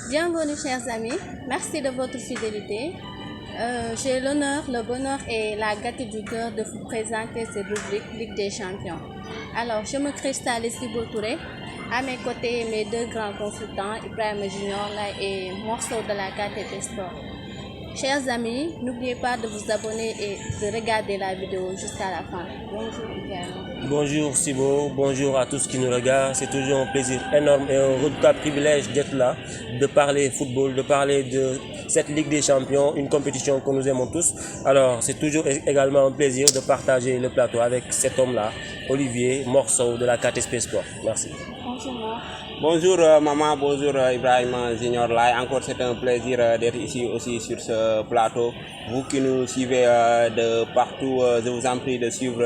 Bienvenue chers amis, merci de votre fidélité. J'ai l'honneur, le bonheur et la gâterie du cœur de vous présenter cette rubrique Ligue des Champions. Alors, je me cristallise Thibaut Touré. À mes côtés, mes deux grands consultants, Ibrahim Junior et Morceau de la KTT Sport. Chers amis, n'oubliez pas de vous abonner et de regarder la vidéo jusqu'à la fin. Bonjour Ibrahim. Bonjour Sibo, bonjour à tous qui nous regardent. C'est toujours un plaisir énorme et un redoutable privilège d'être là, de parler football, de parler de cette Ligue des Champions, une compétition que nous aimons tous. Alors, c'est toujours également un plaisir de partager le plateau avec cet homme-là, Olivier Morceau de la KTSP Sport. Merci. Bonjour. Bonjour maman, bonjour Ibrahim Junior Lai. Encore c'est un plaisir d'être ici aussi sur ce plateau. Vous qui nous suivez de partout, je vous en prie de suivre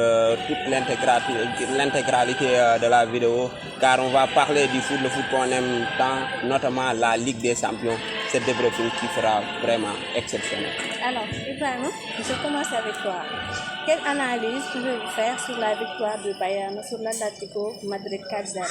toute l'intégralité de la vidéo, car on va parler du foot, le foot qu'on aime tant, notamment la Ligue des Champions. Cette débriefing qui sera vraiment exceptionnelle. Alors, Ibrahim, je commence avec toi. Quelle analyse pouvez-vous faire sur la victoire du Bayern sur l'Atlético Madrid 4-0?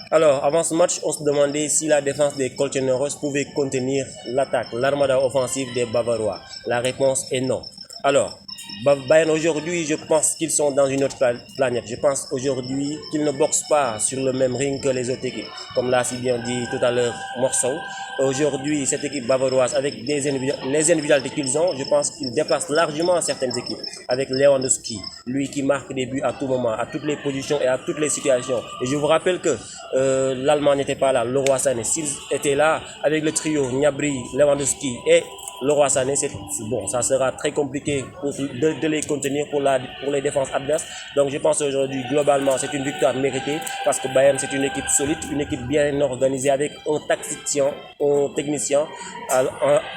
Alors, avant ce match, on se demandait si la défense des Colchoneros pouvait contenir l'attaque, l'armada offensive des Bavarois. La réponse est non. Alors, Bayern aujourd'hui, je pense qu'ils sont dans une autre planète. Je pense aujourd'hui qu'ils ne boxent pas sur le même ring que les autres équipes. Comme l'a si bien dit tout à l'heure Morceau. Aujourd'hui, cette équipe bavaroise, avec les individualités qu'ils ont, je pense qu'ils dépassent largement certaines équipes. Avec Lewandowski, lui qui marque des buts à tout moment, à toutes les positions et à toutes les situations. Et je vous rappelle que l'Allemand n'était pas là, Leroy Sané. S'ils étaient là, avec le trio Gnabry, Lewandowski et Leroy Sané, bon, ça sera très compliqué de les contenir pour les défenses adverses. Donc je pense aujourd'hui, globalement, c'est une victoire méritée parce que Bayern, c'est une équipe solide, une équipe bien organisée avec un technicien,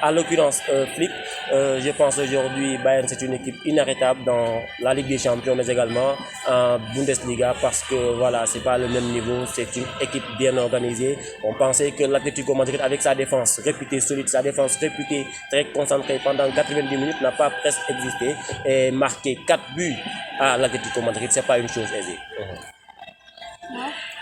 à l'occurrence Flick. Je pense aujourd'hui, Bayern, c'est une équipe inarrêtable dans la Ligue des Champions, mais également en Bundesliga parce que voilà, c'est pas le même niveau, c'est une équipe bien organisée. On pensait que l'Atlético Madrid, avec sa défense réputée solide, sa défense réputée très concentrée pendant 90 minutes, n'a pas presque existé et marquer 4 buts à l'Atlético Madrid, c'est pas une chose aisée.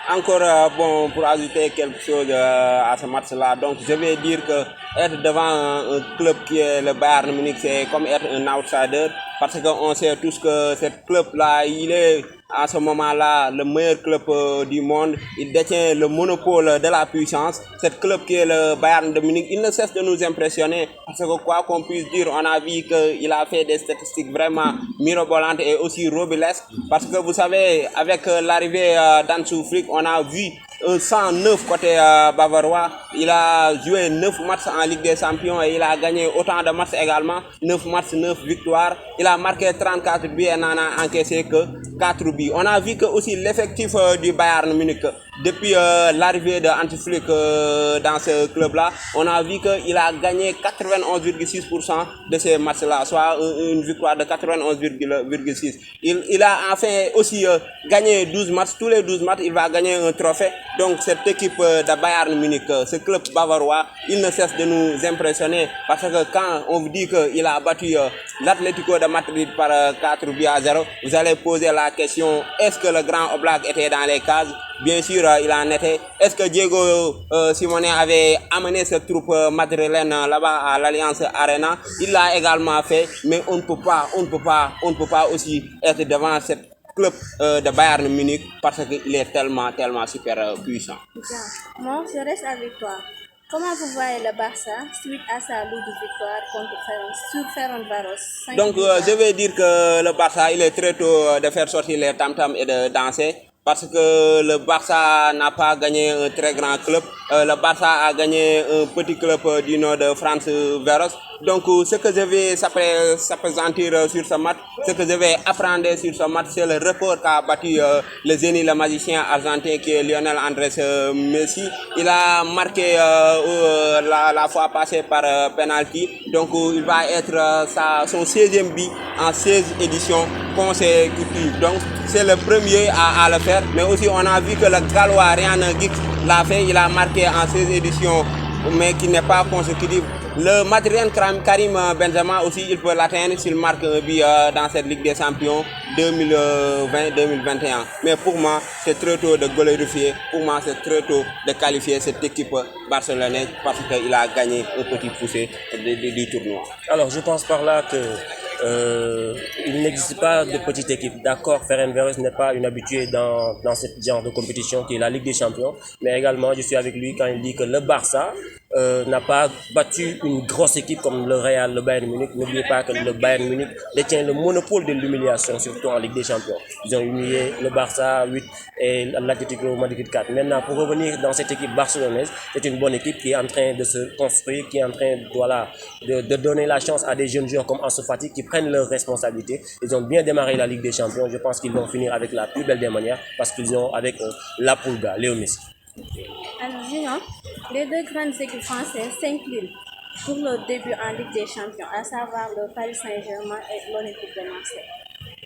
Encore bon, pour ajouter quelque chose à ce match-là, donc je vais dire que être devant un club qui est le Bayern Munich, c'est comme être un outsider, parce qu'on sait tous que ce club-là, il est à ce moment-là le meilleur club du monde. Il détient le monopole de la puissance. Ce club qui est le Bayern de Munich, il ne cesse de nous impressionner, parce que quoi qu'on puisse dire, on a vu qu'il a fait des statistiques vraiment mirobolantes et aussi robilesques, parce que vous savez, avec l'arrivée d'Hansi Flick, on a vu 109 côté bavarois. Il a joué 9 matchs en Ligue des Champions et il a gagné autant de matchs également. 9 matchs, 9 victoires. Il a marqué 34 buts et n'en a encaissé que 4 buts. On a vu que aussi l'effectif du Bayern Munich, depuis l'arrivée de Hansi Flick dans ce club-là, on a vu qu'il a gagné 91,6% de ces matchs-là, soit une victoire de 91,6%. Il a enfin aussi gagné 12 matchs. Tous les 12 matchs, il va gagner un trophée. Donc cette équipe de Bayern Munich, ce club bavarois, il ne cesse de nous impressionner, parce que quand on vous dit qu'il a battu l'Atlético de Madrid par 4 buts à 0, vous allez poser la question, est-ce que le grand Oblak était dans les cases? Bien sûr, il en était. Est-ce que Diego Simeone avait amené cette troupe madrilène là-bas à l'Alliance Arena? Il l'a également fait, mais on ne peut pas aussi être devant cette club de Bayern Munich parce qu'il est tellement super puissant. Bien. Moi, je reste avec toi. Comment vous voyez le Barça suite à sa lourde victoire sur Ferencváros? Donc, je vais dire que le Barça, il est très tôt de faire sortir les tam-tams et de danser. Parce que le Barça n'a pas gagné un très grand club. Le Barça a gagné un petit club du nord de France, Véros. Donc, ce que je vais s'appesantir sur ce match, ce que je vais apprendre sur ce match, c'est le record qu'a battu le Zénith, le magicien argentin, qui est Lionel Andrés Messi. Il a marqué la fois passée par penalty. Donc, il va être son 16e but en 16 éditions consécutives. Donc, c'est le premier à le faire. Mais aussi, on a vu que le Gallois Ryan Giggs l'a fait. Il a marqué en 16 éditions mais qui n'est pas consécutif. Le Madrilène Karim Benzema aussi, il peut l'atteindre s'il marque un but dans cette Ligue des Champions 2020-2021. Mais pour moi, c'est très tôt de glorifier. Pour moi, c'est très tôt de qualifier cette équipe barcelonaise parce qu'il a gagné un petit poussé du tournoi. Alors, je pense par là que il n'existe pas de petite équipe. D'accord, Ferencváros n'est pas une habituée dans ce genre de compétition qui est la Ligue des Champions, mais également je suis avec lui quand il dit que le Barça n'a pas battu une grosse équipe comme le Real, le Bayern Munich. N'oubliez pas que le Bayern Munich détient le monopole de l'humiliation, surtout en Ligue des Champions. Ils ont humilié le Barça 8 et l'Atlético Madrid 4. Maintenant, pour revenir dans cette équipe barcelonaise, c'est une bonne équipe qui est en train de se construire, qui est en train de donner la chance à des jeunes joueurs comme Ansu Fati qui prennent leurs responsabilités. Ils ont bien démarré la Ligue des Champions. Je pense qu'ils vont finir avec la plus belle des manières parce qu'ils ont avec la Pulga, Léo Messi. Alors, Junior, les deux grandes équipes françaises s'inclinent pour le début en Ligue des Champions, à savoir le Paris Saint-Germain et l'Olympique de Marseille.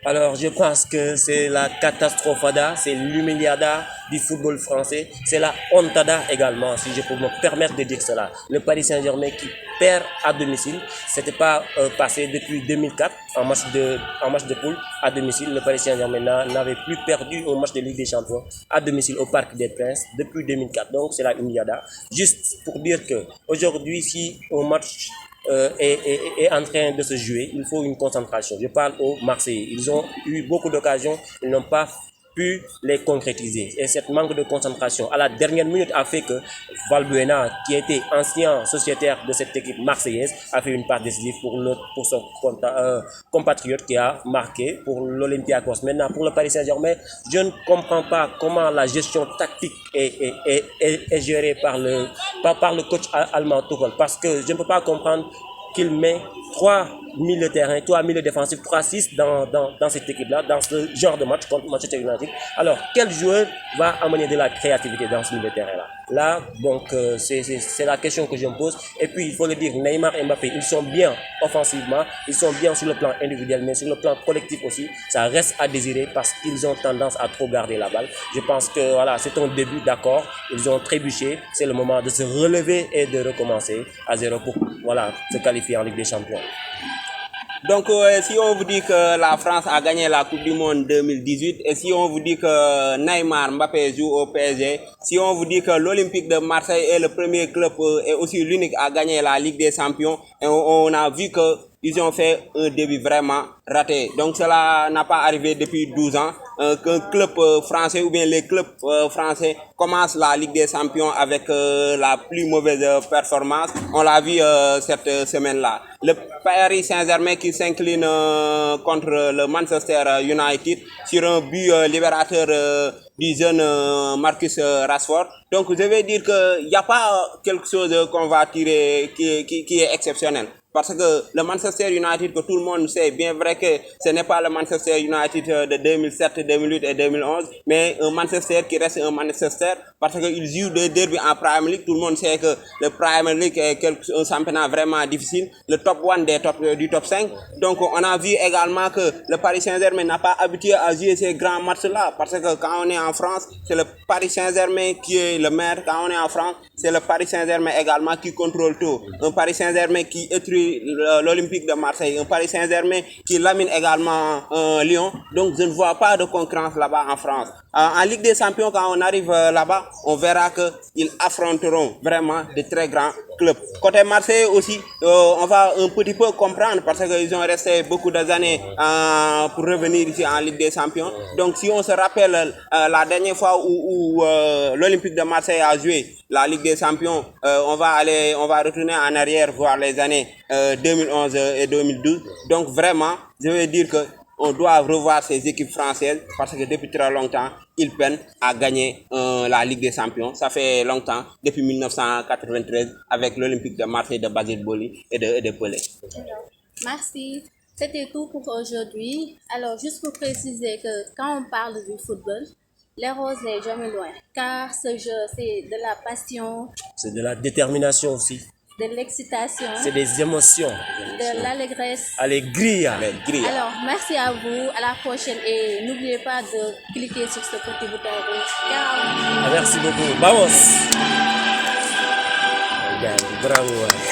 Alors, je pense que c'est la catastrophada, c'est l'humiliada du football français, c'est la hontada également, si je peux me permettre de dire cela. Le Paris Saint-Germain qui perd à domicile, c'était pas passé depuis 2004 en match de poule à domicile. Le Paris Saint-Germain n'avait plus perdu un match de Ligue des Champions à domicile au Parc des Princes depuis 2004. Donc, c'est la humiliada. Juste pour dire que aujourd'hui, si un match est en train de se jouer, il faut une concentration. Je parle aux Marseillais. Ils ont eu beaucoup d'occasions, ils n'ont pas pu les concrétiser. Et cette manque de concentration à la dernière minute a fait que Valbuena, qui était ancien sociétaire de cette équipe marseillaise, a fait une part décisive pour son compatriote qui a marqué pour l'Olympiakos. Maintenant, pour le Paris Saint-Germain, je ne comprends pas comment la gestion tactique est gérée par le coach allemand Tuchel, parce que je ne peux pas comprendre qu'il met 3 milieux de terrain, 3 milieux défensifs, 3-6 dans cette équipe-là, dans ce genre de match contre Manchester United. Alors, quel joueur va amener de la créativité dans ce milieu de terrain-là? Là, donc, c'est la question que je me pose. Et puis, il faut le dire, Neymar et Mbappé, ils sont bien offensivement, ils sont bien sur le plan individuel, mais sur le plan collectif aussi, ça reste à désirer parce qu'ils ont tendance à trop garder la balle. Je pense que, voilà, c'est un début, d'accord, ils ont trébuché, c'est le moment de se relever et de recommencer à zéro pour, voilà, se qualifier en Ligue des Champions. Donc, si on vous dit que la France a gagné la Coupe du Monde 2018 et si on vous dit que Neymar, Mbappé joue au PSG, si on vous dit que l'Olympique de Marseille est le premier club et aussi l'unique à gagner la Ligue des Champions, et on a vu que ils ont fait un début vraiment raté. Donc cela n'a pas arrivé depuis 12 ans qu'un club français ou bien les clubs français commencent la Ligue des Champions avec la plus mauvaise performance. On l'a vu cette semaine-là. Le Paris Saint-Germain qui s'incline contre le Manchester United sur un but libérateur du jeune Marcus Rashford. Donc je vais dire qu'il n'y a pas quelque chose qu'on va tirer qui est exceptionnel. Parce que le Manchester United, que tout le monde sait, bien vrai que ce n'est pas le Manchester United de 2007, 2008 et 2011, mais un Manchester qui reste un Manchester parce qu'il joue des derbies en Premier League. Tout le monde sait que le Premier League est un championnat vraiment difficile, le top 1 du top 5. Donc on a vu également que le Paris Saint-Germain n'a pas habitué à jouer ces grands matchs-là parce que quand on est en France, c'est le Paris Saint-Germain qui est le maire. Quand on est en France, c'est le Paris Saint-Germain également qui contrôle tout. Un Paris Saint-Germain qui étruit l'Olympique de Marseille, un Paris Saint-Germain qui lamine également Lyon. Donc je ne vois pas de concurrence là-bas en France. En Ligue des Champions, quand on arrive là-bas, on verra qu'ils affronteront vraiment de très grands clubs. Côté Marseille aussi, on va un petit peu comprendre parce qu'ils ont resté beaucoup d'années pour revenir ici en Ligue des Champions. Donc si on se rappelle la dernière fois où l'Olympique de Marseille a joué la Ligue des Champions, on va retourner en arrière voir les années 2011 et 2012. Donc vraiment, je veux dire que on doit revoir ces équipes françaises parce que depuis très longtemps, ils peinent à gagner la Ligue des Champions. Ça fait longtemps, depuis 1993, avec l'Olympique de Marseille de Basile Boli et de Pelé. Merci. C'était tout pour aujourd'hui. Alors, juste pour préciser que quand on parle du football, les roses n'est jamais loin. Car ce jeu, c'est de la passion. C'est de la détermination aussi. De l'excitation. C'est des émotions. De l'allégresse. Alegria. Alors, merci à vous. À la prochaine. Et n'oubliez pas de cliquer sur ce petit bouton rouge. Ciao. Merci beaucoup. Vamos. Bravo.